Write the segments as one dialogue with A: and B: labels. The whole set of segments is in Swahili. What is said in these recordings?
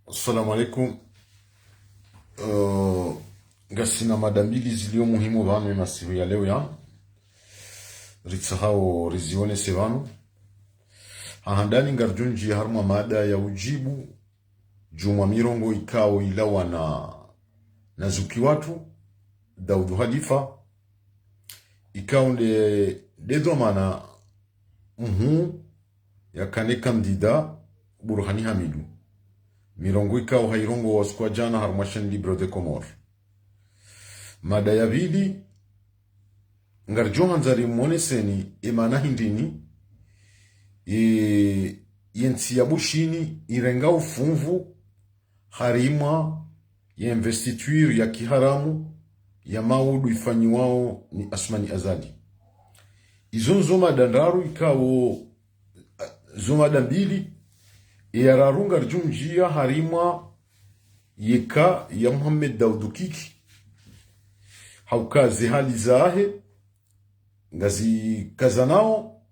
A: Assalamu alaikum. Gasina madambili zilio muhimu vanu masiku ya leo ya ritsahao rizione sevanu hahandani ngarjunji harma mada ya ujibu juma mirongo ikao ilawa na zuki watu Daudu Halifa ikao nde mana ya kane kandida Burhani Hamidu mirongo ikao hairongo waskwa jana harmashan Libre de Comore. Mada ya vili ngarjo hanzari mwoneseni emana hindini yensi ya bushini irenga ufunvu harima ya investiture ya kiharamu ya maudu ifanyiwao ni Asmani Azali. Izo nzoma dandaru ikao zoma dambili yararunga rjunjia harima yeka ya Muhammad Daudu Kiki haukazi hali zahe ngazi kazanao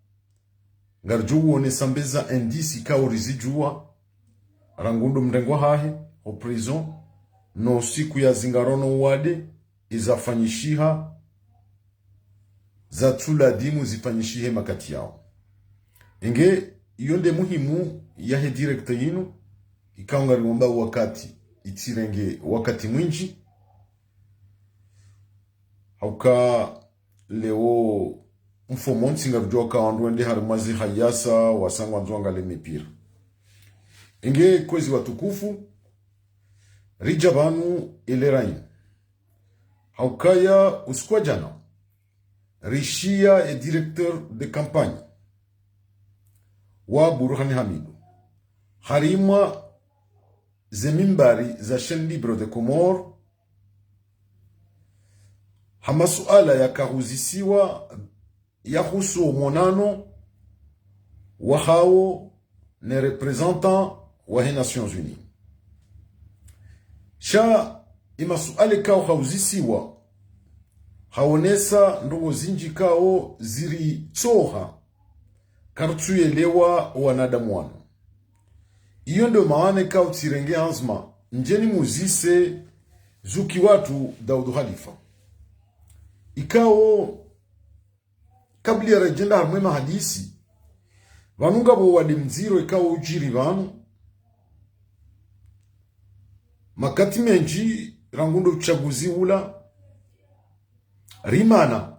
A: ngarjuwo ne sambeza indisi kao rizijua rangundo mrengwa hahe ho prison no siku ya zingarono wade izafanyishiha za tula dimu zifanyishihe makati yao. Inge yonde muhimu yahe direkta yinu ikaungari wamba wakati itirenge wakati mwinji hauka leo mfomonsi ngarujua kawandu wende harimazi hayasa wasangwa nzuanga le mipira. Inge kwezi watukufu rijabanu elerain haukaya uskwa jana rishia e directeur de campagne wa Burhani Hamidu harima zemimbari za chaîne Libre de Comore hamasuala yakahuzisiwa yahusu monano wa hao ne representant wa Nations Unies. Sha imasuale kao hauzisiwa haonesa ndogo zinji kao ziri tsoha kartuelewa wanadamu wano. Iyo ndo maane kao tirenge azma njeni muzise zuki watu Daudu Halifa ikao kabli ya rejenda harmwema hadisi vanunga bo wadi mziro ikao ujiri vanu makati menji rangundo uchaguzi ula rimana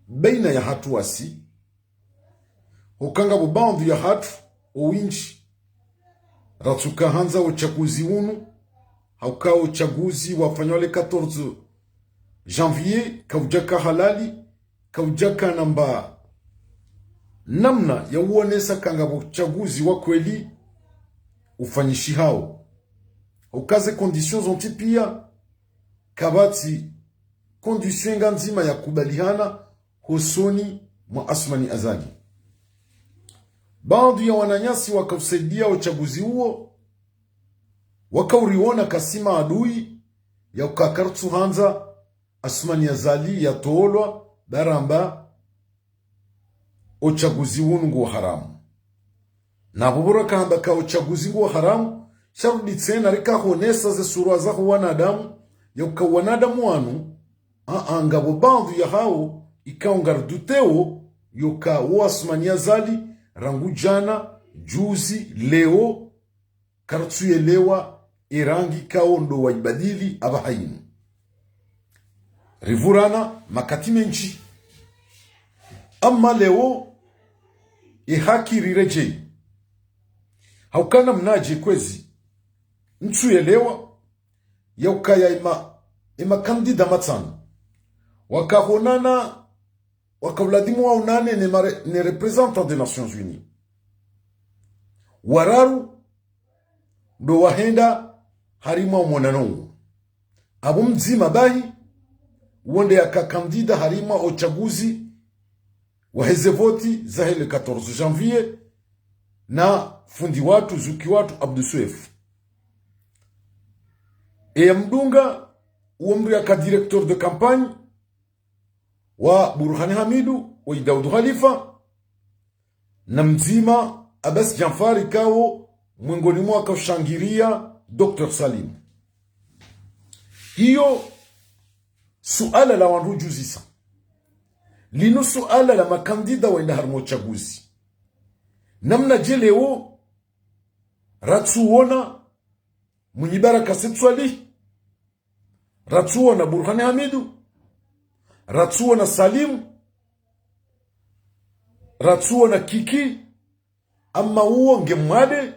A: baina ya hatu wasi hukanga bubandu ya hatu uwinji ratsuka hanza uchaguzi unu hauka uchaguzi wafanyole 14 janvier kaujaka halali kaujaka namba namna ya uonesa kanga uchaguzi wa kweli ufanyishi hao ukaze conditions ontipia kabati condition nganzima ya kubalihana husoni mwa Asmani Azali. Baadhi ya wananyasi wakausaidia uchaguzi huo wakauriona kasima adui ya ukakartu hanza Asmani Azali ya toolwa baramba uchaguzi ungu wa haramu. Na bubura kahamba ka uchaguzi ungu wa haramu sharudi tsena rika honesa ze surwa za wanadamu ya ukawanadamu wanu ngabo bandu ya hao ikaungarduteo yoka Asmani Azali rangu jana juzi leo kartuelewa irangi kao ndo waibadili abahainu rivurana makati menchi amma leo ihaki rirejei haukana mnaji kwezi ntuelewa ya ukaya ima kandida matano wakahonana wakauladimu wa unane ne representant des Nations Unies wararu ndo wahenda harima umonano abu mzima bahi uonde yaka kandida harima uchaguzi waheze voti za hele 14 janvier na fundi watu zuki watu Abdu Suef ya mdunga uomri aka directeur de campagne wa Burhani Hamidu wa Daud Khalifa na mzima Abbas Jafari kao mwingoni mwa akashangiria Dr. Salim. Hiyo suala la wanrujuzisa lino suala la makandida wa harmo chaguzi namna jeleo ratsuona Munyibaraka Setswali, ratsuona Burhani Hamidu, ratsuona Salim, ratsuona Kiki, ama uo ngemwade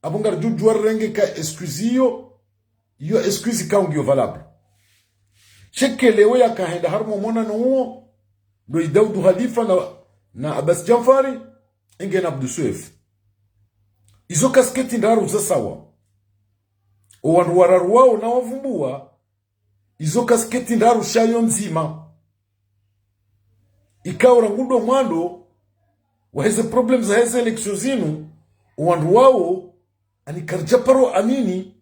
A: abungar jujuar renge ka excusio yo excuse ka ungio valable chekelewe ya kahenda harmo mona no uo do Daud Khalifa na Abbas Jafari inge na Abdou Suef izo kasketi ndaru za sawa owandu wararuwao na wavumbua izo kasketi ndaru shayo nzima ikawa ngundo mwando waheze problems za heze election zinu owandu wao anikarjaparo amini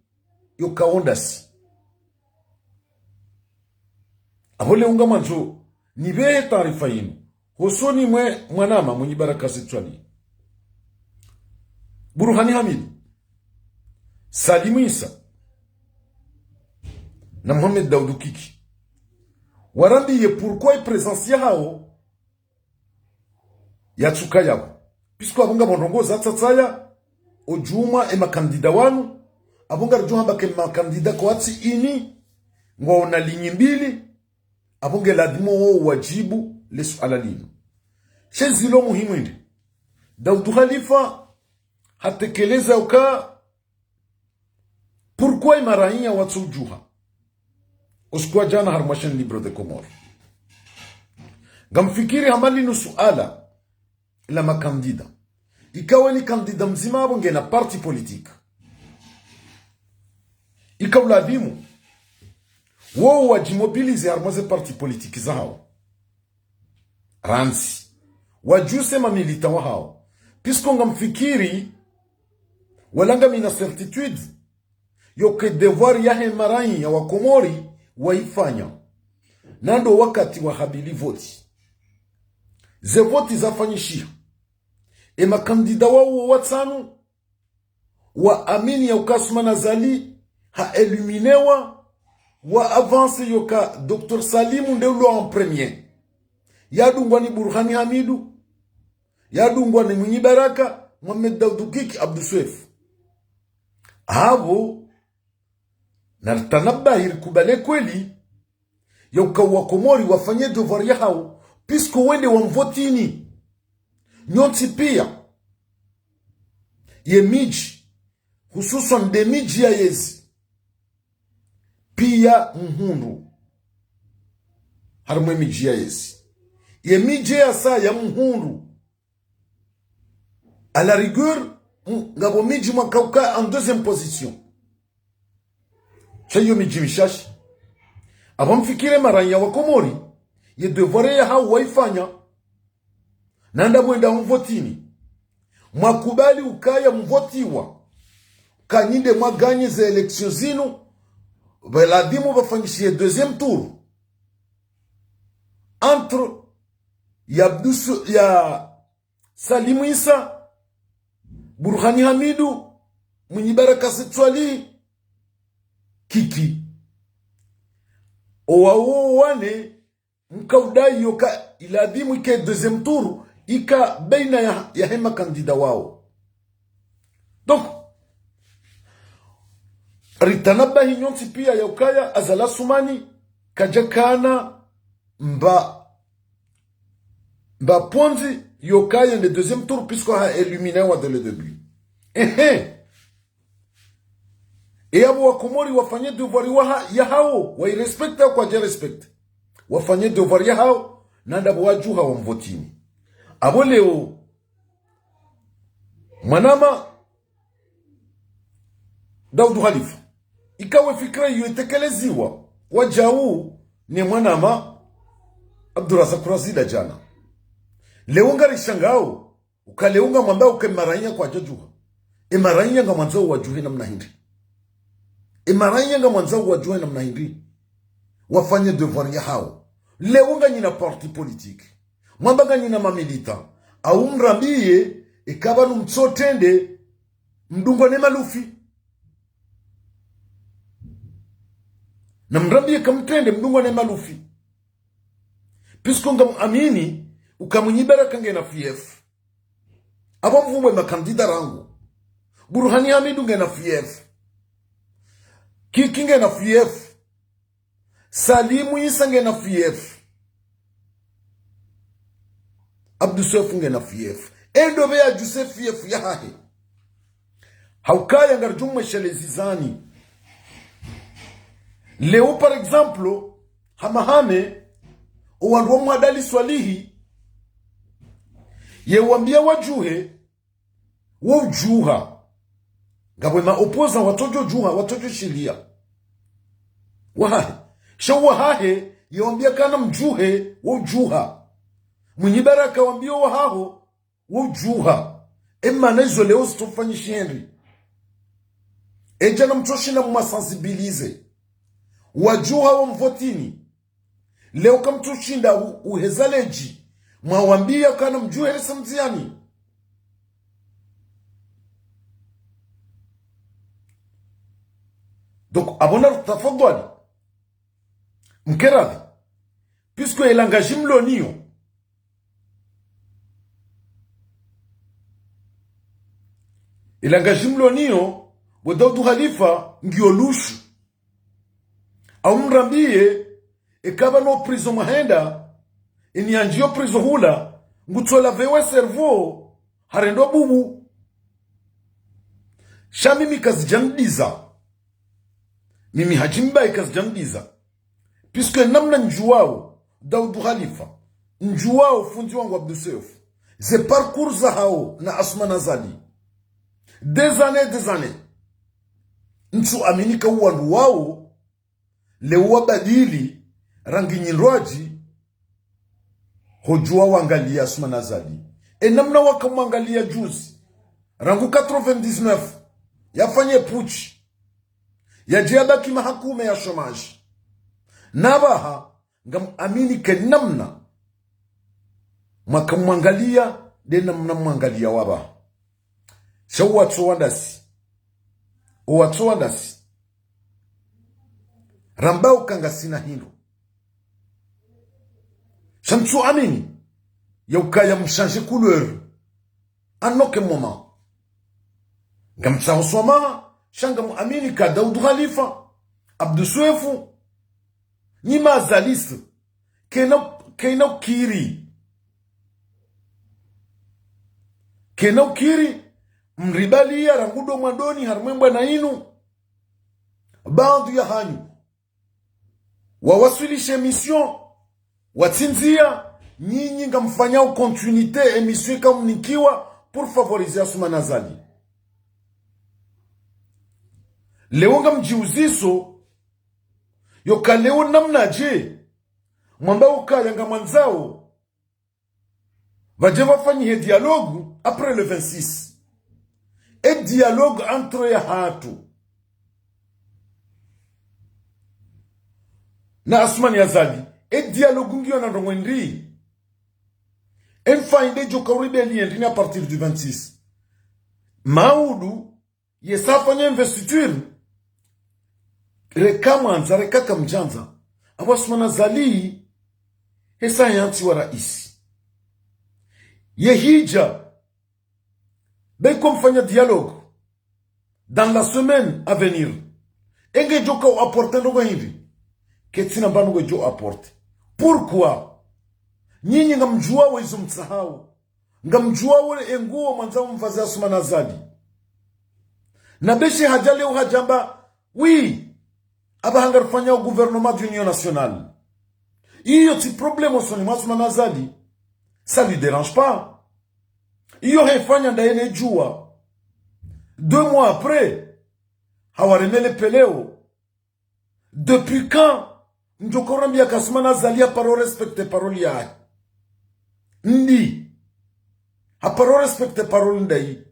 A: yokaondasi abole unga manzo nibe taarifa yinu hosoni mwanama Munyibaraka Setswali, Burhani Hamidu, Salim Isa na Mohamed Daoud Kiki warambi ye pourquoi présence yao ya tsuka yao puisque abunga bonrongo za tsatsaya ojuma makandida wanu abunga rujuma bake makandida kwa ati ini ngwaona linyi mbili abunge ladimo wo wajibu lesu alalino shezilo muhimu ndi Daud Khalifa hatekeleza uka pourquoi marainya watsujuha uskwa jana harmashan libre de Comore gamfikiri hamali no suala la makandida ikawa ni kandida mzima abunge na parti politique ikawladimu wo wajimobilize harmaze parti politique zao ransi wajuse mamilita wa hao puisque ngamfikiri walanga mina certitude yoke devoir ya marai ya wakomori waifanya nando wakati wa habili voti ze voti zafanyishia makandida wao watano wa amini ya ukasumana zali ha eluminewa wa avance yoka Dr. Salim ndeulo en premier yadungwa ni Burhani Hamidu, yadungwa ni Munyibaraka Mohamed Daoud Kiki Abdou Suef habo na tanabahir kubale kweli yoka wakomori wafanye devoir yao puisque wende wamvotini nyoti pia ye miji hususan de miji ya yezi pia mhundu harumwe miji ya yezi ye miji ya saa ya mhundu à la rigueur ngabo miji mwakauka en deuxième position chayo miji mishashi abamfikire maranya wakomori ye devoir ya hao waifanya nanda mwenda mvotini mwakubali ukaya mvotiwa kanyinde mwaganye za election zinu beladimu bafanyishie deuxième tour entre ya Salim Isa, Burhani Hamidu, Munyibaraka Setswali, Kiki owawo wane mkaudai yoka iladimu ike deuxième tour ika baina ya hema kandida wao. Donc ritanaba hinyonsi pia ya ukaya azala sumani kajakana mba ponzi yokaya le deuxième tour puisqu'on a éliminé wa dès le début. Et abo wakomori wafanye devoir ya hao wa irespecte kwa je respecte wafanye devoir ya hao nanda wajuha wa mvotini abo leo manama Daoud Khalifa ikawe fikra yotekeleziwa wajau ni mwanama Abdurrazak Razida jana leunga rishangao ukaleunga mwamba ukemaranya kwa jajuha emaranya nga mwanzo wajuhe namna hindi emaranya nga mwanzo wajuhe namna hindi wafanye devoir ya hao. Leo nganyina parti politique mwamba nganyina mamilita au mrambie ikaba numtsotende mdungo ne malufi na mrambie kamtende mdungo ne malufi pisko ngamuamini ukamunyibera kange na fief abo mvumwe makandida rangu Burhani Hamidu nge na fief Kiki nge na fief Salimu Isa nge na fief Abdusef nge na fief Eldobe ya Joseph fief ya hahe Haukaya ngarjumwe shelezizani Leo par exemple Hamahame Uwanduwa mwadali swalihi Ye wambia wajuhe Wajuha Gabwe ma opoza watojo juha watojo shilia Wahahe Shawa hahe Yawambia kana mjuhe Wajuha Mwenyibaraka wambia wahaho Wajuha Ema nezo leo stofanyishi Henry Ejana mtoshina mwasensibilize Wajuha wa mvotini Leo kamtoshinda uhezaleji Mwawambia kana mjuhe resa mziani Donc, abona tafadhali mkeradhi puisque elangajim lonio wadaudu khalifa ngiyolushu au mrambie ekaba no prison mahenda inianjio prison hula ngutsola vewe servo harendo bubu shamimi kazijandiza mimi hajimba ikazijambiza puisque namna njuwao Daoud Khalifa njuwao fundi wangu Abdusef ze parcours za hao na Asma Azali des années ntu aminika uwandu wao leo wabadili rangi nyinroji hojua wangalia Asma Azali namna wakamwangalia juzi rangu 99 yafanye puchi ya jiaba kima hakume ya shomaji nabaha ngam amini ke namna makamwangalia de namna mwangalia waba shawatso wandasi rambao kanga sina hino shamsu amini ya ukaya mshange couleur anoke moment ngam tsawsoma Shanga muamini ka Daoud Khalifa Abduswefu Nima Zalis Keno Kiri Mribalia Rangudo Madoni Harmemba na inu Bandu ya hanyu Wawasilishe mission Watinzia Nyinyi nga mfanyao continuité Emission kamunikiwa Pour favoriser Asma Azali Leo nga mjiuziso yoka leo namna je mwamba ukaya nga mwanzao vaje wafanyie dialogue après le 26 et dialogue entre ya hatu na Asma Azali et dialogue ngio na ndongwendi enfin ide joka rebellion ndini à partir du 26 Maudu yesafanya investiture reka mwanza reka kamjanza Asma Azali hesa yanti wa rais yehija beko mfanya dialogue dans la semaine à venir enge joka apporter ndogo hivi ketina mbanu jo apporter pourquoi nyinyi ngamjua wezo msahau ngamjua wale enguo mwanza mvazi Asma Azali na beshi hajale uhajamba oui abahanga rufanya au gouvernement d'union nationale iyo ti problème au son Asma Azali ça lui dérange pas iyo hefanya ndaene jua 2 mois après hawaremele peleo depuis quand njokorambia Asma Azali aparo respecte parole ya ndi aparo respecte parole ndai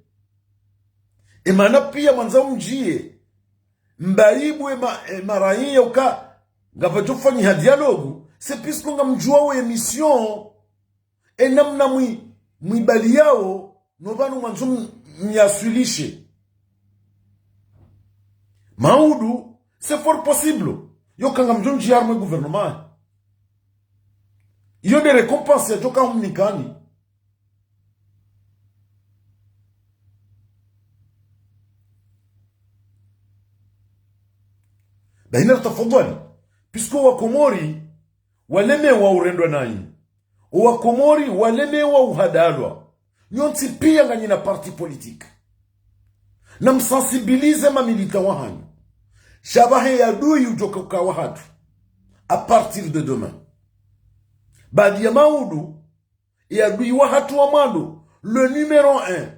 A: Emana pia mwanza mjie mbaibu maraia uka ngapa jofanya dialogue c'est puisque ngamjua we émission et namna mwibali yao no banu mwanzo mnyasulishe maudu c'est fort possible yo kanga mjonji arme gouvernement yo des récompenses ya joka mnikani baina tafadhali puisque wa Komori walemewa urendwa nanyi wa Komori walemewa uhadalwa nyonti pia ngani na parti politique na msensibilize mamilita wahanyu shabahe ya dui ujoka ukawa hatu a partir de demain badi ya maudu ya dui wa hatu wa mando le numéro 1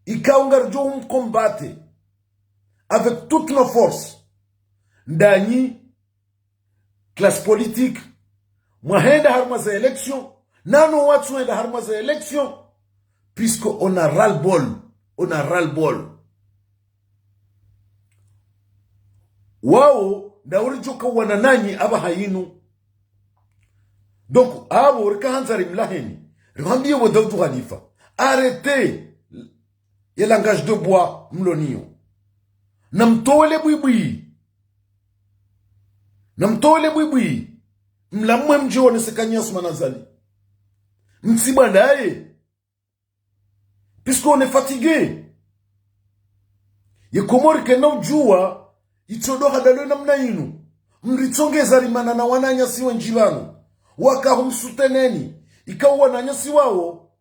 A: ikaungarjo combattre avec toutes nos forces ndani classe politique mwahenda harma za élection nano watu henda harma za élection puisque on a ras-le-bol wao dauri joka wana nanyi aba hayinu donc abo rika hanzari mlaheni rwambie wa Daoud Khalifa arrêtez le langage de bois mlonio namtole bwibwi mlamwe mjione sekanya Ousmane Azali msibandaye puisqu'on est fatigué ye Komori kena ujua itodoha dalo namna inu mritsongeza rimana na wananya siwe njilano wakahumsuteneni ikawa wananya siwao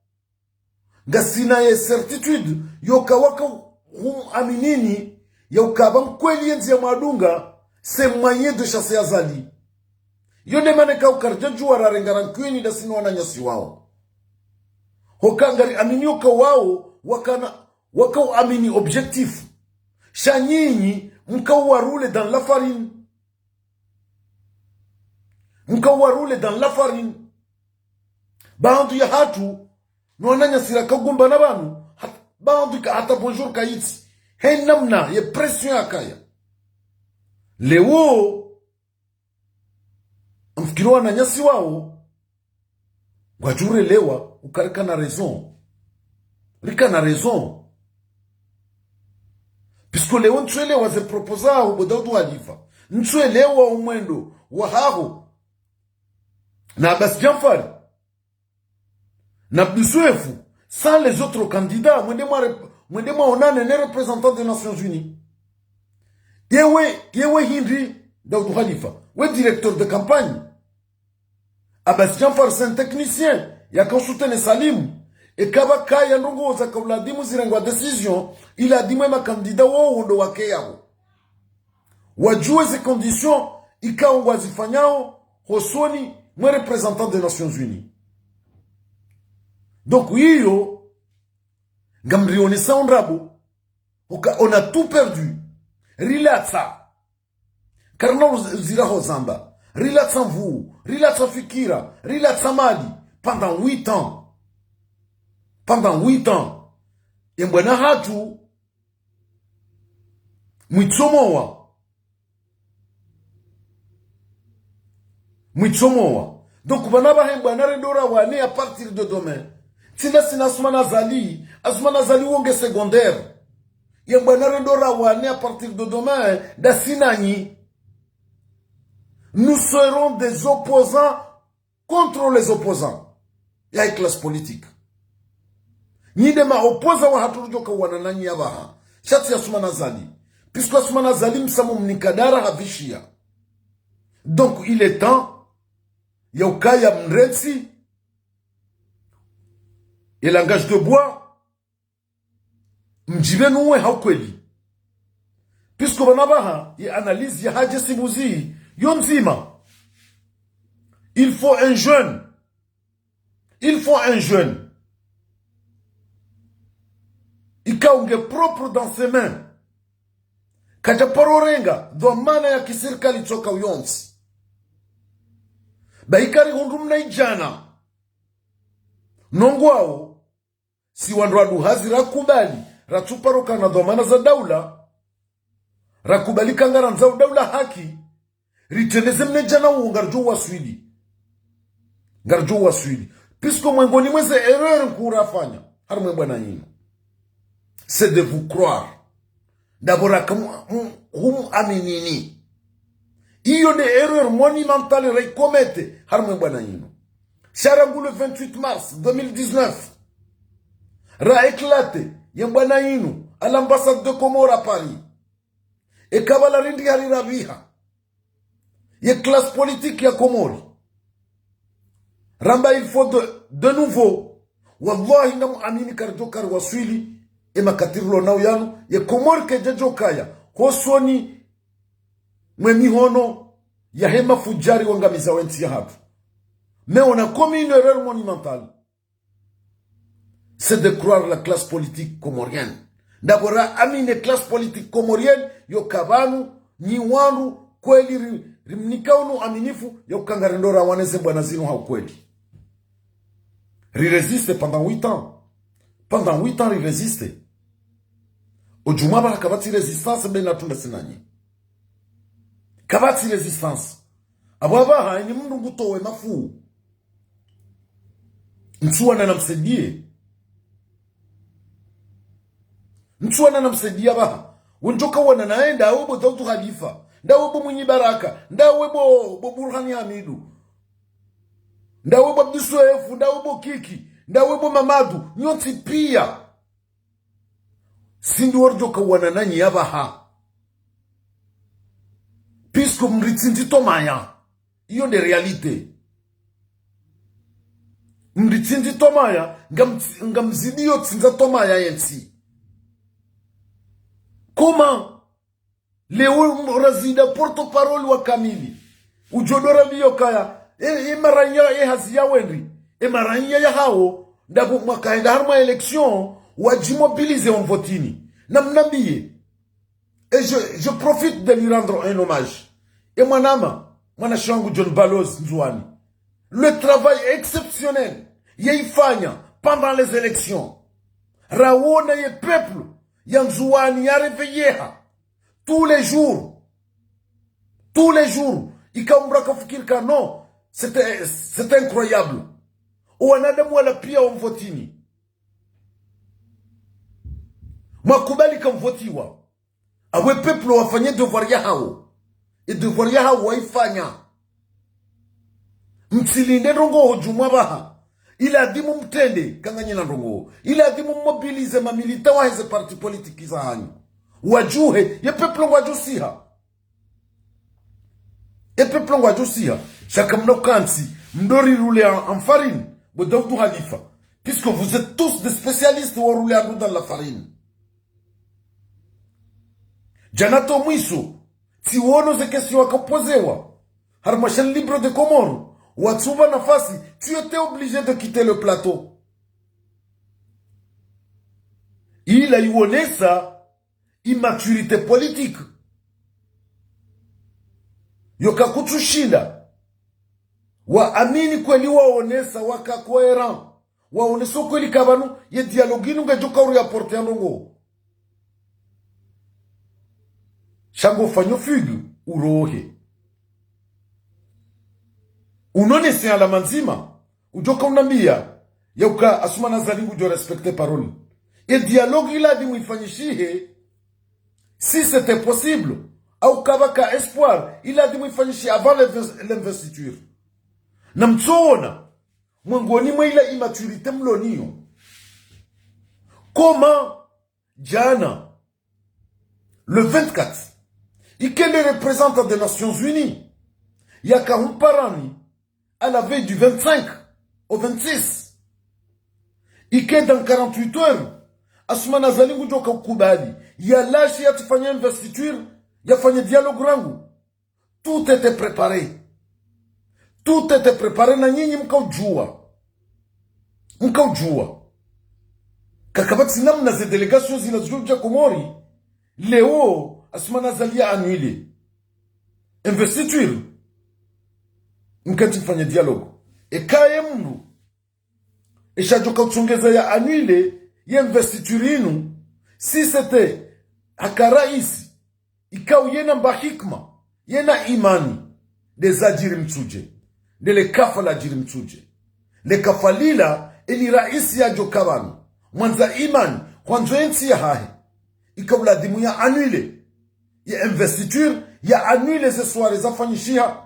A: ngasina ye certitude yoka waka aminini yoka mkweli yenzi ya madunga c'est moyen de chasser Azali yone maneka ukarjanju wararengaran kwini da sino wananya siwao hokangari aminioka wao waka amini objectif shanyinyi mkawarule dans la farine bandu ya hatu nwananya sira kagumba na banu bandu hata bonjour kaiti he namna ye pression akaya leo mfikiriwa na nyasi wao wajure lewa ukarika na raison rika na raison puisque leo ntwelewa ze proposa u Daoud Khalifa ntwelewa umwendo wa haho na Abbas Janfari na Abdoussouefou sans les autres candidats mwende mwa onane ne représentant des Nations Unies yewe Hindri Daoud Khalifa we directeur de campagne Abbas Janfari c'est un technicien ya consulté Salim et kaba kaya ndongo za kauladimu zirengwa decision il a dit même candidat wao ndo wake yao wajue ces conditions ikaongwa zifanyao hosoni mwe représentant des Nations Unies donc hiyo ngamrione saundrabo on a tout perdu rilatsa karna zira hozamba rilatsa mvu rilatsa fikira rilatsa mali pendant 8 ans yembwana hatu mwitsomowa donc banaba hembwana rendora wane à partir de demain sina Ousmane Azali wonge secondaire yembwana rendora wane à partir de demain da sinani nous serons des opposants contre les opposants ya classe politique Nide ma opoza wa haturujoka wananani ya baha. Shati ya Ousmane Azali. Puisque Ousmane Azali msamu mnikadara havishia. Donc il est temps ya ukaya mretsi et langage de bois mjibenu uwe haukweli. Puisque banabaha ya analyse ya haje sibuzi yonzima. Il faut un jeune. Ikaunge propre dans ses mains. Kachapororenga dhamana ya kisirikali toka uyonsi. Baikari hundumna ijana. Nongwao si wanradu hazi rakubali ratuparoka na dhamana za daula. Rakubali kangara za daula haki. ritendeze mnejana uo ngarjo waswili puisque mwengoni mweze erreur kurafanya harumwe bwana yino c'est de vous croire d'abord comme aminini iyo de erreur monumentale rekomete harumwe bwana yino Charangu le 28 mars 2019 ra éclaté yembwana yinu à l'ambassade de Comores à Paris et kabala rindi harira biha ye classe politique ya Comores ramba il faut de nouveau wallahi ngam amini karjo kar waswili e makatirlo na uyanu ye Comores ke jejo kaya hosoni mwemi hono ya hema fujari wangamiza wensi ya hatu. Mais on a commis une erreur monumentale. C'est de croire la classe politique comorienne. D'abord, amine classe politique comorienne, yo kabanu, ni wanu, kweli rimnikaunu aminifu, yo kangarendora waneze bwanazinu hau kweli. Il résiste pendant 8 ans. Pendant 8 ans, il résiste. Ojumaba kabati résistance, ben natunda sinani. Kabati résistance. Ababa, ni mundu ngutowe mafu. Mtuana namsaidia baha wonjoka wana naenda webo Daudu Khalifa ndawebo Mwinyi Baraka ndawebo Burhani Hamidu ndawebo Abduswef ndawebo Kiki ndawebo Mamadu nyoti pia sindi warjoka wana nanyi yabaha puisque mritsinti tomaya iyo de réalité mritsinti tomaya ngamzidio tsinza tomaya yensi. Comment Léo Razida porte-parole wa Kamili ujodora biyokaya maranya hazia wenri maranya ya hao ndabu mwakaenda harma élection wajimobiliser en votini namnambie et je profite de lui rendre un hommage et mwana shangu John Baloz Nzouani le travail exceptionnel yeifanya pendant les élections raona ye peuple Yanzouani ya réveillé tous les jours ikaumra kafikiri ka non c'est incroyable wanadamu wala pia wamvotini makubali kamvotiwa awe peuple wafanye devoir ya hao et devoir ya hao waifanya mtsilinde rongo hojumwa baha ila adimu mtende kanganye na ndongo ila adimu mobilize mamilita wa heze parti politiki za hanyu wajuhe ye peplongo wajusiha chaka mnokansi mdori roule en farine bo Daudu Khalifa puisque vous êtes tous des spécialistes wa rouler dans la farine janato mwiso si wono ze question wakapozewa harmashan libre de Comores Watsuba nafasi, tu étais obligé de quitter le plateau. Il a eu sa immaturité politique. Yoka kutushinda. Wa amini kweli waonesa waka cohérent. Waonesa kweli kabanu ye dialoginu ngajoka uri apporte anongo. Shango fanyo fugu urohe. Unone si ala manzima ujoka unambia yauka asumana zalingu jo respecter parole et dialogue il a dit muifanyishihe si c'était possible au kabaka espoir il a dit muifanyishihe avant l'investiture na mtsoona mwangoni mwa ila immaturité mlonio comment jana le 24 ikende représentant des Nations Unies yaka humparani à la veille du 25 au 26. Ike dans 48 heures. Asumana zalingu joka ukubali. Ya lashi ya tufanya investiture. Ya fanya dialogue rangu. Tout était préparé. Tout était préparé na nyinyi mkaujua. Kakabati namna ze délégation zinazojuja Komori. Leo Asumana zalia annulé. Investiture. Mkati mfanya dialogue. Kaye mnu. Shajoka uchongeza ya annulé. Ye investiture inu. Si c'était haka raisi. Ikau yena mbahikma. Yena imani. des ajiri mtsuje ndele kafa la ajiri mtsuje le kafalila ili raisi ya jokabanu mwanza imani kwanzo ensi ya hahe ikabla dimu ya annuler ya investiture ya annuler ze soirées zafanyishia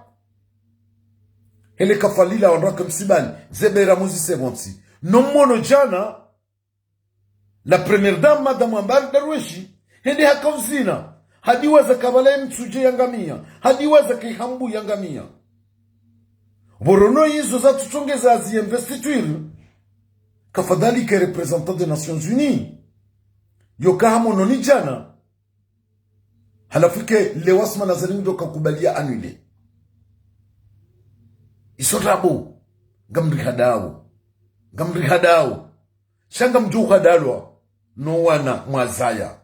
A: hele kafalila wanraka msibani zebera muzi sebonsi nomono jana la première dame madame Ambari Darweshi hende hakauzina hadiweza kabala mtsuje yangamia hadiweza kihambu yangamia borono hizo za tutongeza zi investiture kafadhali ke representant des Nations Unies yokahamu noni jana halafike lewasma na zalingo kakubalia annuler isotabu gamri hadao shanga mjuka dalwa no wana mwazaya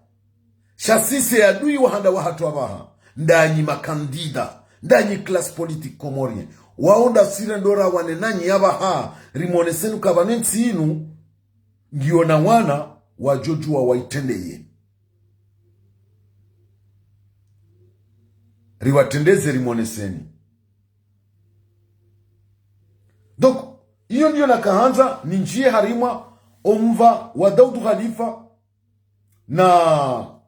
A: shasise adui wahanda wahatu wabaha ndanyi makandida ndanyi class politique comorien waonda sire ndora wane nanyi yabaha rimonesenu kabanensi inu ngiona wana wajojua waitendeye riwatendeze rimoneseni. Donc hiyo ndio nakaanza ni njie harima omva wa Daud Khalifa na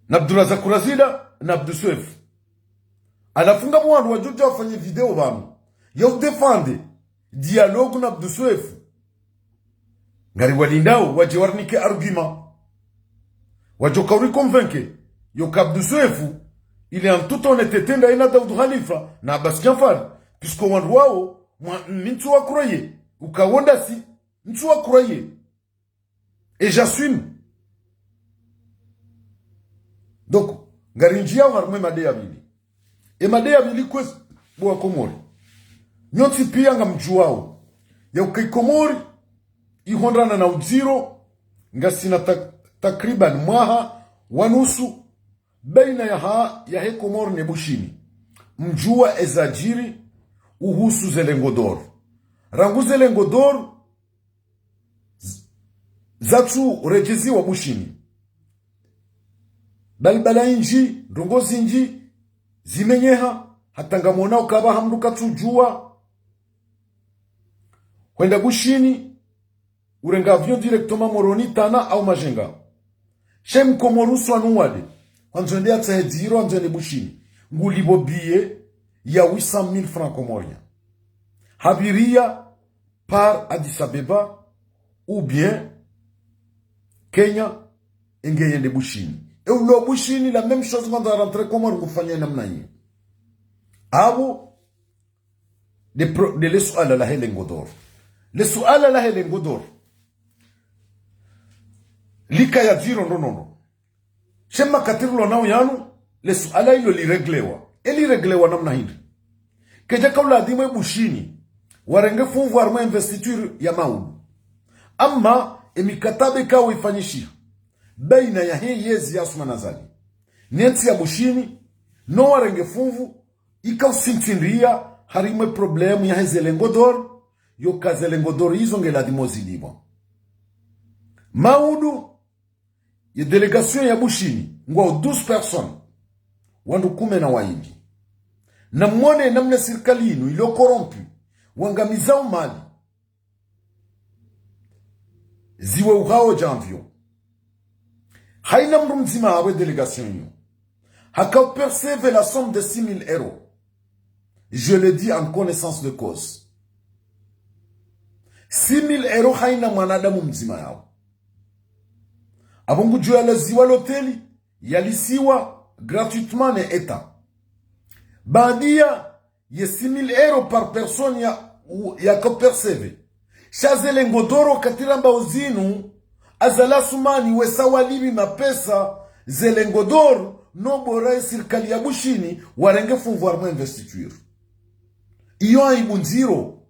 A: Abdurazak Kurazila na Abduswef anafunga mwandu wajoja wafanye video banu ya udefande dialogue na Abduswef ngari walindao waje warnike argument wajoka uri convaincre yo Abduswef il est en toute honnêteté ndaina Daud Khalifa na Abbas Jafar puisque wandu wao mtu wa croyer ukawonda si mtu wa croyer et j'assume. Donc ngarinjia warme madea bili e madea bili kwes bwa Komori nyoti pia ngamjuao ya ukikomori ihondrana na uziro ngasina takriban mwaha wanusu baina ya he Komori ne Bushini mjua ezajiri uhusu zelengodor rangu zelengodor zatu rejezi wa Bushini balbala inji rongozi inji zimenyeha hatanga mona ukaba hamduka tujua kwenda Bushini urenga avion directement Moroni Tana au Majenga shem Komorusu anuwade wanzonde atahediro wanzonde Bushini ngulibo biye ya 800,000 francs comoriens habiria par Addis Abeba ou bien Kenya engeyende Bushini. Et le Bushini, la même chose quand on rentre comment vous faites namnaï. Abo de l'Essuala la Helengodor. L'Essuala la Helengodor. Likaya ziro no. Shema katirlo na uyanu l'Essuala ilo li reglewa. Eli reglewa namnaï. Keja kaula dime Bushini. Warenge fungu arma investiture ya maulu. Amma emikatabe kawa ifanyishia. Baina ya hii yezi ya Asuma Nazali neti ya Bushini no warenge funvu ika usintinria harime problemu ya Zelengodor yo kazelengodor hizo ngela dimozi libo maudu ya delegation ya Bushini ngwa 12 personnes wandu 10 na waindi na mwone namna serikali inu ilo korompu wangamizao mali ziwe uhao janvio haina mru mzima awe délégation yo haka perceve la somme de 6,000 euros. Je le dis en connaissance de cause. 6,000 euros haina mwanadamu mzima yao. Abongu juu yalaziwa l'hoteli yalisiwa gratuitement ne eta. Bandia ye 6,000 euros par personne ya ka perceve. Shazele ngodoro katiramba uzinu azala sumani wesawa libi mapesa zelengodor no bora serikali ya Bushini warenge funvoirement investiture iyo aibunziro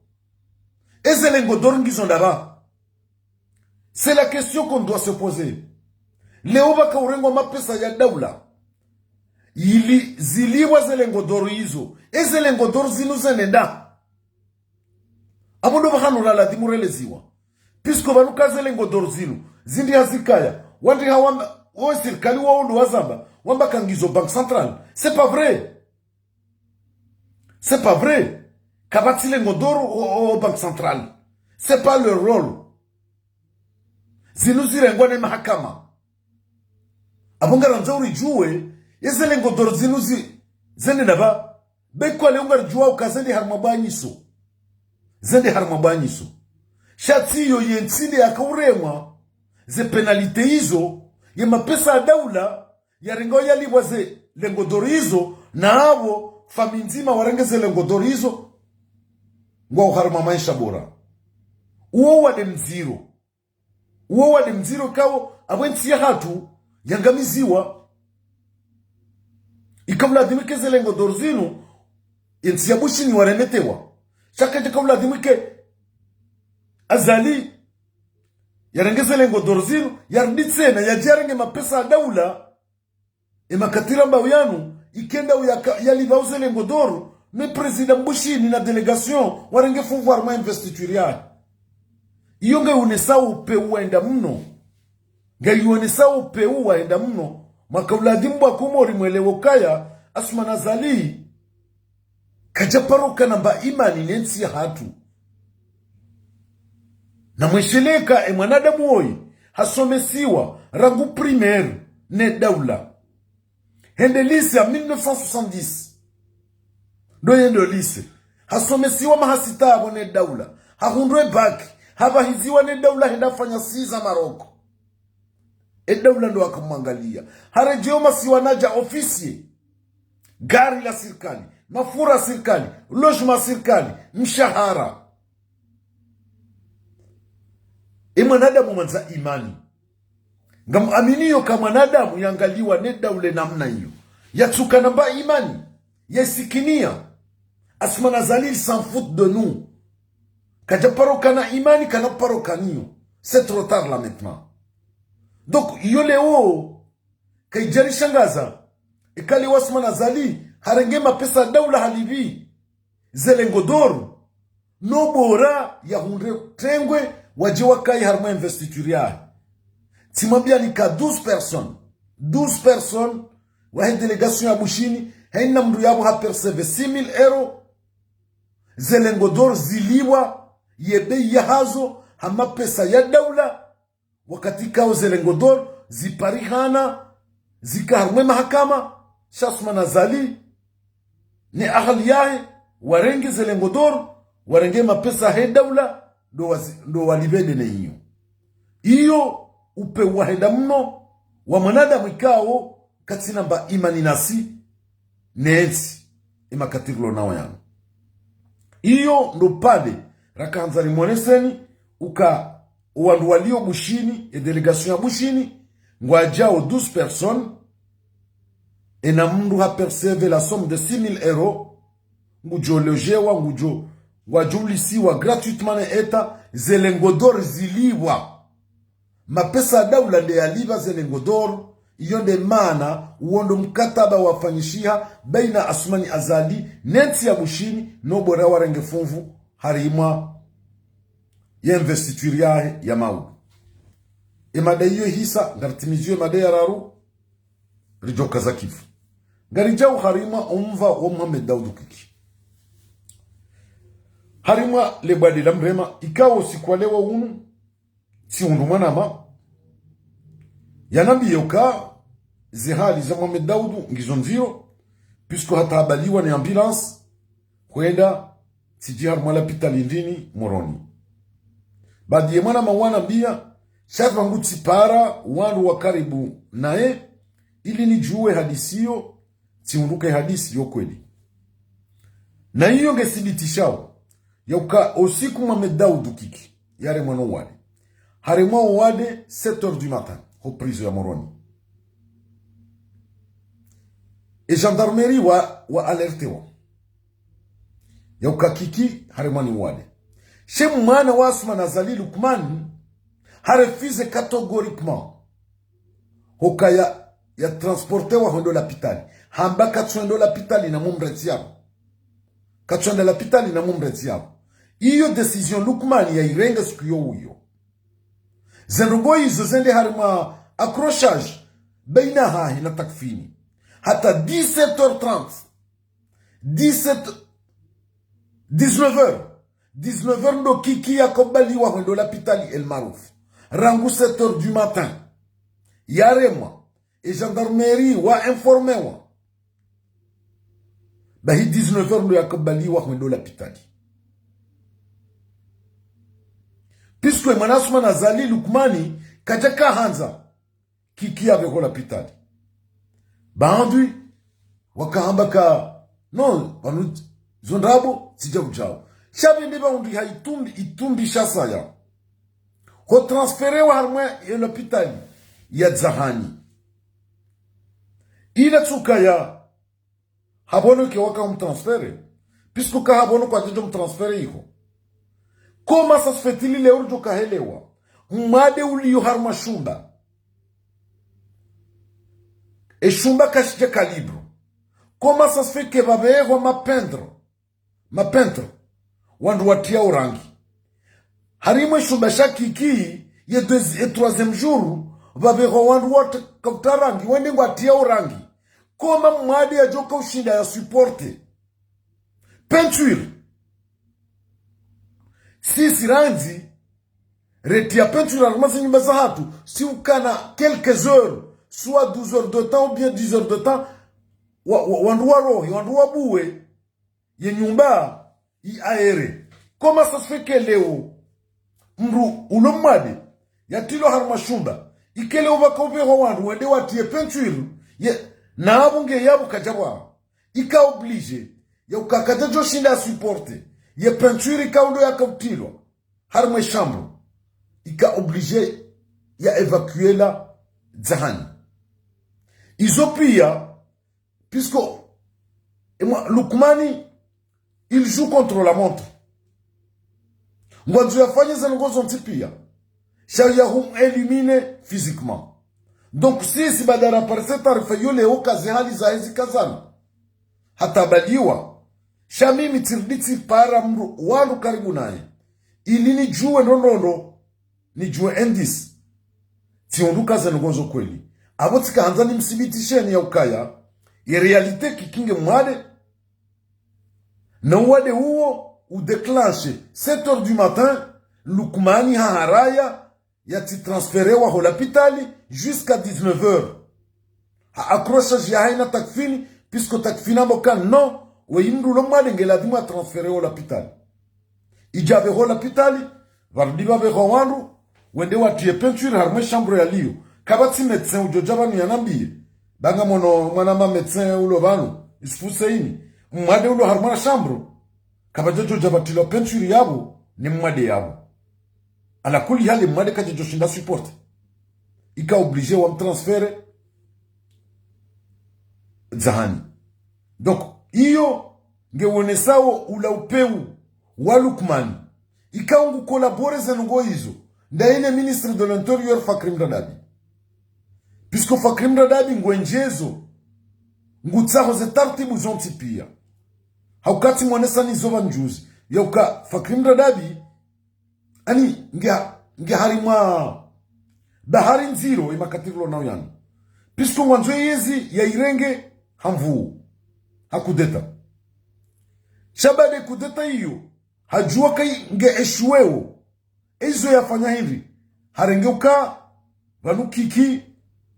A: ezelengodor ngizondaba. C'est la question qu'on doit se poser. Leo baka urengo mapesa ya daula ili ziliwa zelengodor hizo ezelengodor zinu zenenda abondo bakhanura la dimureleziwa puisque banuka zelengodor zinu zindi hazikaya wandi o serikali wa ulu wazamba wamba kangizo banque centrale. C'est pas vrai. C'est pas vrai. Kabatile ngodoro au banque centrale. C'est pas leur rôle. Zinuzire ngwane mahakama. Abongara nzauri juwe yezele ngodoro zinuzi zende naba beko ale ungar juwa ukazende harmabanyiso. Zende harmabanyiso. Shati yo yensinde akauremwa ze penalite hizo ye mapesa ya daula ya ringo yalibwa ze lengodoro hizo na havo faminzima warengeze lengodoro hizo ngwa uharma maisha bora. Uo wade mziro kao abwensi ya hatu yangamiziwa ikabla dimike lengodoro zinu yensi ya bushini waremetewa shaka jakabla dimike azali yarengeze lengodoro zinu yarditsena yajarenge mapesa ya daula emakatira mbawiyanu ikenda yalivauze lengodoro me president Bushini na delegation warenge pouvoir ma investiture ya iyo ngayunesa upeu waenda mno ngayunesa upeu waenda mno makauladi mbwa kumori mwelewo kaya asumana zali kajaparuka namba imani nensi ya hatu na mwesheleka mwanadamu hoi hasomesiwa rangu primaire ne daula hende lise ya 1970 doyendo lise hasomesiwa mahasita abo ne daula hahundwe baki habahiziwa ne daula henda fanya siza Maroko daula ndo akamwangalia harejeo masiwa naja ofisi gari la serikali mafura serikali lojma serikali mshahara mwanadamu manza imani ngamuaminiyo kama mwanadamu yangaliwa ne daule namna hiyo yatsuka namba imani yasikinia asmana zalil s'en fout de nous kajaparoka na imani kana paroka niyo c'est trop tard là maintenant. Donc yoleo kaijari shangaza ikali wasmana zali harenge mapesa daula halivi zelengodoro no bora ya hunde tengwe wajiwa kai harma investiture ya timambia ni ka 12 personnes wa delegation ya Bushini haina mdu yabo haperceve 6,000 euro zelengodoro ziliwa yebe ya hazo hama pesa ya daula wakati kao zelengodoro ziparihana zika harma mahakama shasmana zali ni ahali yae warenge zelengodoro warenge mapesa he daula ndo walibede na hiyo iyo upe wahenda mno wa mwanadamu ikao katina mba imani nasi neensi imakatirlo nao yangu iyo ndo pale rakanzari mwoneseni uka uwandu walio Bushini delegation ya Bushini ngwajao 12 personnes na mndu haperceve la somme de 6,000 euro ngujo lojewa ngujo ngwajulisiwa gratuitement na eta zelengodoro ziliwa mapesa daula nde yaliva zelengodoro iyo nde maana uondo mkataba wafanyishiha baina Asmani Azali nensi ya Bushini no bora warenge funvu harima ya investiture yahe ya mau emada iyo hisa ngartimizio emada ya raru rijoka za kifu ngarijau harima umva wa Muhammad Daudu Kiki harima lebadi la mrema ikawo sikwalewa unu si undu manama yanambi yoka zihali za Muhammad Daudu ngizonzio puisque hatabaliwa ni ambulance kwenda sijihar mwala pita lindini moroni badi mwana mawana bia shafa nguti para wandu wa karibu nae ili nijue hadisio tiunduke hadisi yo kweli na hiyo ngesibitishao yauka usiku Muhammad Daudu Kiki yare mwano wade harema wade 7h du matin reprise ya moroni et gendarmerie wa alertewa yauka Kiki harema ni wade she mwana wa Asmani Azali Lukman harefize catégoriquement hoka ya transporte wa hondo l'hôpital hamba katsuendo l'hôpital na mumbreti yabo katsuendo l'hôpital na mumbreti yabo iyo decision Lukman ya irenga siku yo uyo zenrugo izo zende harima accrochage bainaha hina takfini hata 17h30 19h ndo kiki yakobaliwa kwendo l'hôpital El Marouf rangu 7h du matin yaremwa e gendarmerie wa informé wa bahi 19h ndo yakobaliwa kwendo l'hôpital puisque manasuma na Zali Lukmani kajaka hanza kiki avec l'hôpital bandu wakahamba ka non banu zondrabo sija kujao shabi ndiba undi itumbi shasaya ko transferewa harmwe ya l'hôpital ya Zahani ila tsukaya habono ke waka transfere puisque ka habono kwa jijo transfere iko koma sa sfetili le urjo kahelewa mwade uliyo harma shumba e shumba kashije kalibro koma sa sfeke babewa mapentro wandu watia urangi harimwe shumba shakiki ye troisième jour babewa wandu watarangi wende watia urangi koma mwade ya joka ushinda ya supporte peinture sisi ranzi retia peinture armasi nyumba za hatu si ukana quelques heures soit 12 heures de temps ou bien 10 heures de temps wandu warohi wandu wabuwe ye nyumba i aere koma ça se fait que leo mru ulomade ya tilo harma shumba ikele ubakobero wandu wende watie peinture ye na abunge yabu kajabwa ika oblige ya ukakata jo shinda supporter ye peinture ikaundo ya kautilo harma chambre ika oblige ya évacuer la Zahani Isopia puisque Lukmani il joue contre la montre ngwanzo yafanye zangozo ntipia sharia hum éliminer physiquement donc si badara par cette arifa yole okazi hali za hizi kazana hata baliwa shami mitirditi para mru wandu karibu naye ili ni juwe ndondo ni juwe endis tionduka zangozo kweli abotika hanzani msibitisheni ya ukaya ya realite kikinge mwade na wade huo udeklanche 7h du matin Lukmani haraya ya ti transferewa ho l'hôpital jusqu'à 19h ha accrochage ya haina takfini puisque takfina moka non we yimdu lo mwade ngela dima transferewa l'hôpital ijabe ho l'hôpital vardiba be ho wandu wende watie peinture harme chambre ya liyo kabati médecin ujojaba ni yanambie banga mono mwanama médecin ulo banu isfuse ini mwade ulo harmana chambre kabajojo jabati lo peinture yabo ni mwade yabo ala kuli hali mwade kajojo shinda support ika obligé wa transférer Zahani donc iyo ngewone sawo ula upeu wa Lukmani ika ungu kolabore zenungo hizo ndaine ministre de l'intérieur Fakrim Dadabi puisque Fakrim Dadabi ngwenjezo ngutsaho ze tartibu zonti pia haukati mwanesa nizoba njuzi yauka Fakrim Dadabi ani nge harimwa bahari nziro imakatirlo nao yani puisque mwanzo yezi ya irenge hamvu hakudeta shabade kudeta hiyo hajua kai nge eshuweo ezo yafanya hivi harengeuka vanukiki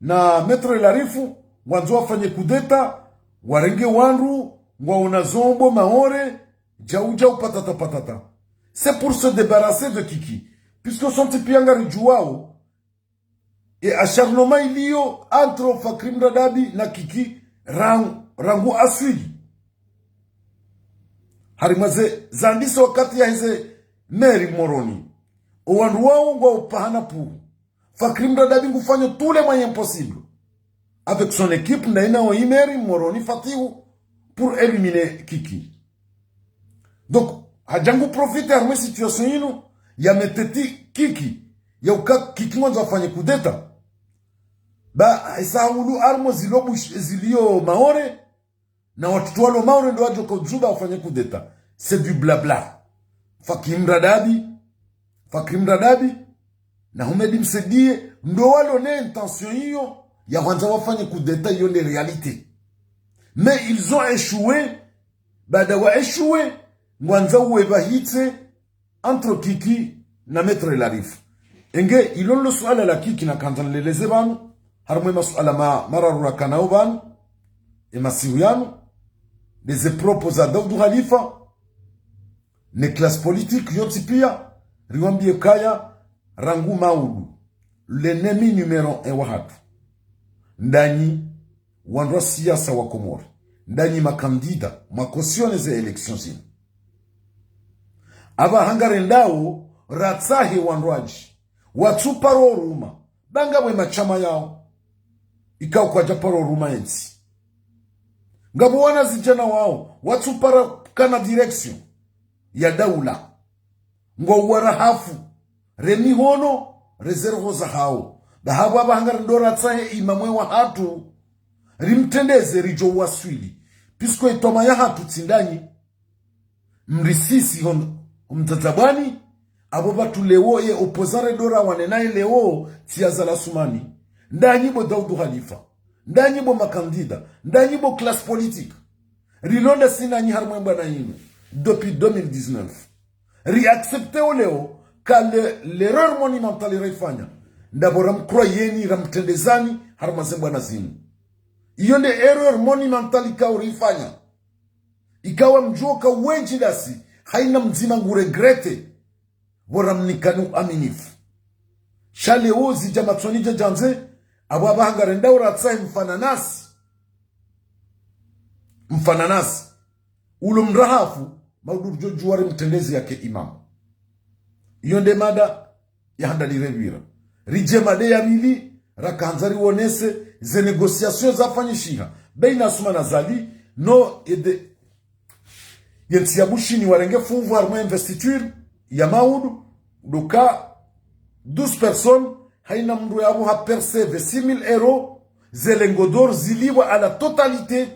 A: na metre larifu wanzo wafanye kudeta warenge wanru waona zombo maore jauja patata c'est pour se débarrasser de Kiki puisque son tipianga rijuao et acharnement ilio entre Fakrim Dadabi na Kiki rangu aswili harimaze zandisa wakati ya hize Mary Moroni owandu wao ngwa upahana puru Fakrim Dadabi ngufanya tous les moyens possibles avec son équipe ndaina wa Mary Moroni Fatihu pour éliminer Kiki. Donc hajangu profite arme situation ino ya meteti Kiki ya uka Kiki mwanzo afanye kudeta ba isa ulu armo zilio maore na watoto walo maore ndo wajo kuzuba afanye kudeta. C'est du blabla. Fakrim Dadabi na Humedi Msedie ndo walo ne intention hiyo ya kwanza wafanye kudeta hiyo ni realite. Mais ils ont échoué, baada wa échoué, ngwanza uwe bahitse entre Kiki na Maître Larif. Enge ilolo suala la Kiki na kanzaneleze banu, harumwe masuala mararura kanao banu, masiu yanu, des propos à Daoudou Khalifa, ne classe politique yonti pia, riwambie kaya, rangu maudu, l'ennemi numéro 1 wahatu. Ndani, wandwa siasa wa Komori. Ndani makandida, makosione ze election zinu. Aba hangare ndao, ratsahe wandwaji. Watu paro ruma. Banga we machama yao. Ikao kwa japaro ruma ensi. Ngabo wana zijana wao. Watu para kana direction. Ya daula. Ngo warahafu. Remi hono, rezervo za hao. Dahabu aba hangare ndo ratsahe imamwe wa hatu. Rimtendeze rijo waswili. Pisko itoma ya hatu tsindanyi. Mrisisi mtatabani. Abo batu leo ye opozare dora wanenaye leo tiazala sumani. Ndanyi bo Daoudou Khalifa. Ndanyi bo makandida. Ndanyi bo classe politique. Rilonda sinanyi harmwemba na yinu. Depuis 2019. Riaccepte o leo. Ka l'erreur monumentale reifanya. Ndabora mkroyeni ramtendezani harmazemba na zinu. Iyo nde error monumentale ikawa reifanya. Ikawa mjoka wenji dasi. Haina mzima nguregrete. Bora mnikanu aminifu. Shale ozi jamatsonija janze. Abu abahanga rendaura atsai mfananasi. Mfananasi. Ulo mrahafu. Maudu juwari mtendezi yake imamu. Iyo nde mada ya handa direvira. Rije made ya mili. Rakahanzari wonese. Ze negociasyon zafanyishiha. Beina asuma zali. No ede. Yensi yabushi ni warenge fungu harma investiture. Ya maudu. Duka 12 personnes. Haina mdu yabu ha perceve 6,000 euros. Zelengodor ziliwa a la totalité.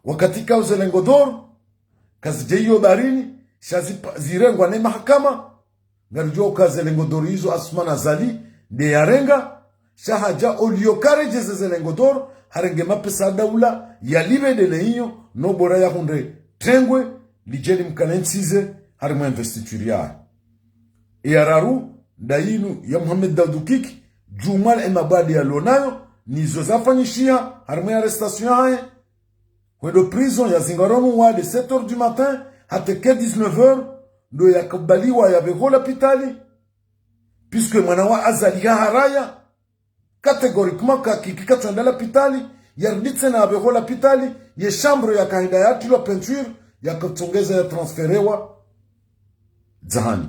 A: Wakatika Zelengodor. Kazijeyo barini. Zirengwa ne mahakama. Ngarijua ka Zelengodor hizo asumana zali. De yarenga. Shahaja oliokare jeze Zelengodor. Harenge mapesa daula. Yalibe dele hiyo. No bora ya hunde. Trengwe. Lijeli mkanensize. Harima investiture ya. Yararu. Dainu ya Mohamed Daoudou Kiki. Jumal emabadi ya lonayo. Nizo zafanyishia. Harima arrestation hae. Kwedo prison ya zingaromu wa de 7h du matin. Hateke 19h. Ndo ya kubaliwa ya behola pitali. Puisque mwanawa azali ya haraya. Categoriquement kika tuendala pitali. Yarditse na behola pitali. Ye chambre ya kahida ya tilo peinture. Ya kutongeza ya transferewa. Zahani.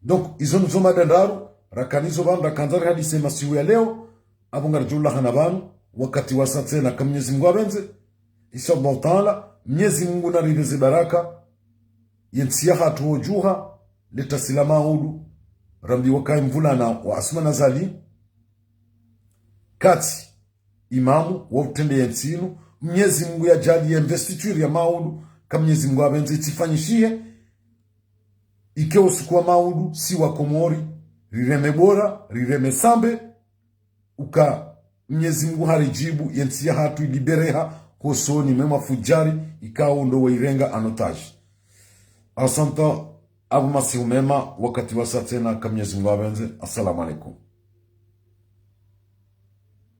A: Donc, izo nuzoma dendaru. Rakanizo banu rakanzari hadi sema siku ya leo. Abungar jula hanabanu. Wakati wasatse na kamnyezi Mungu abenze. Inshallah ta'ala. Mnyezi Mungu na ridhezi baraka. Yensiya hatu ojuha. Leta silama udu. Rambi wakai mvulana wa asuma zali. Kati. Imamu. Wabutende yensinu. Mnyezi Mungu ya jadi ya investiture ya maudu. Kamnyezi Mungu abenze itifanyishie. Ike usikuwa maudu, si wa Komori, rireme bora, rireme sambe, uka Mwenyezi Mungu harijibu, yensiya hatu ilibereha, kosoni mema fujari, ikao ndo wairenga anotaji. Asanta, abu masihu mema, wakati wasatena ka Mwenyezi Mungu abenze. Assalamu alaikum.